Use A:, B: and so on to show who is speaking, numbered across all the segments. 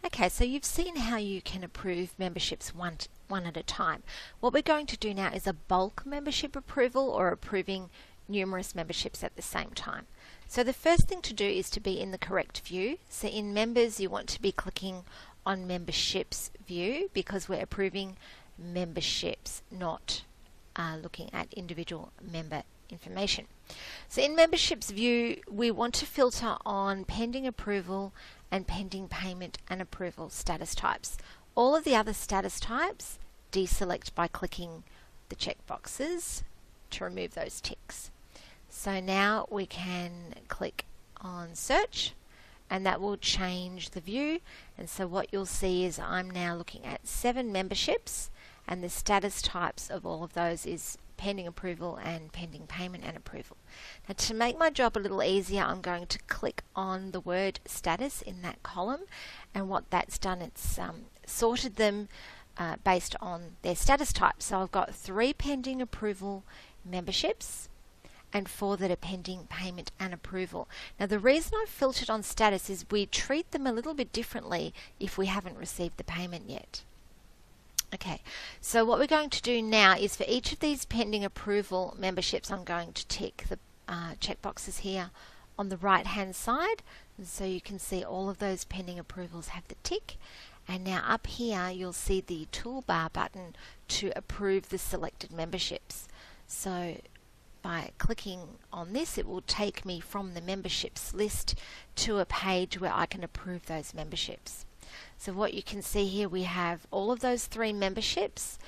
A: Okay, so you've seen how you can approve memberships one at a time. What we're going to do now is a bulk membership approval, or approving numerous memberships at the same time. So the first thing to do is to be in the correct view. So in members, you want to be clicking on memberships view, because we're approving memberships, not looking at individual member information. So in memberships view, we want to filter on pending approval and pending payment and approval status types. All of the other status types, deselect by clicking the checkboxes to remove those ticks. So now we can click on search, and that will change the view. And so what you'll see is I'm now looking at 7 memberships, and the status types of all of those is pending approval and pending payment and approval. Now, to make my job a little easier, I'm going to click on the word status in that column, and what that's done, it's sorted them based on their status type. So I've got 3 pending approval memberships and 4 that are pending payment and approval. Now, the reason I've filtered on status is we treat them a little bit differently if we haven't received the payment yet. Okay, so what we're going to do now is for each of these pending approval memberships, I'm going to tick the checkboxes here on the right hand side, and so you can see all of those pending approvals have the tick. And now up here you'll see the toolbar button to approve the selected memberships. So by clicking on this, it will take me from the memberships list to a page where I can approve those memberships. So what you can see here, we have all of those 3 memberships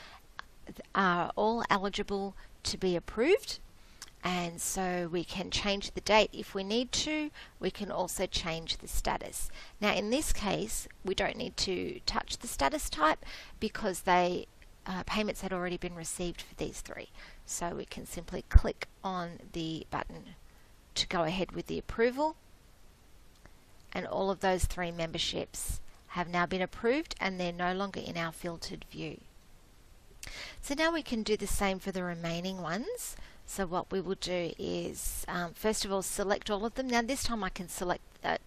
A: are all eligible to be approved, and so we can change the date if we need to. We can also change the status. Now in this case, we don't need to touch the status type because payments had already been received for these 3. So we can simply click on the button to go ahead with the approval, and all of those 3 memberships have now been approved, and they're no longer in our filtered view. So now we can do the same for the remaining ones. So what we will do is first of all select all of them. Now this time I can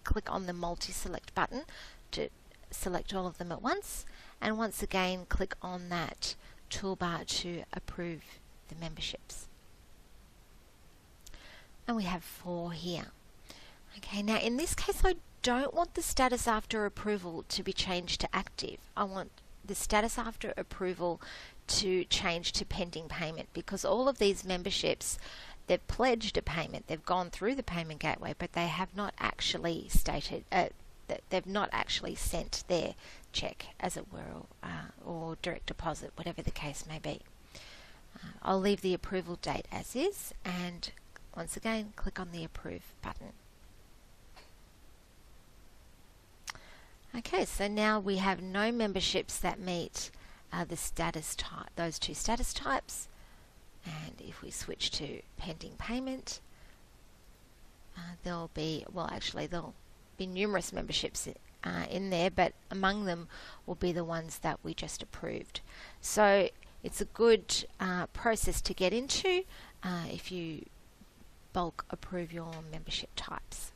A: click on the multi-select button to select all of them at once, and once again click on that toolbar to approve the memberships. And we have 4 here. Okay, now in this case I don't want the status after approval to be changed to active. I want the status after approval to change to pending payment, because all of these memberships, they've pledged a payment, they've gone through the payment gateway, but they have not actually they've not actually sent their check, as it were, or direct deposit, whatever the case may be. I'll leave the approval date as is, and once again click on the approve button. Okay, so now we have no memberships that meet the status type, those 2 status types. And if we switch to pending payment, there'll be numerous memberships in there, but among them will be the ones that we just approved. So it's a good process to get into if you bulk approve your membership types.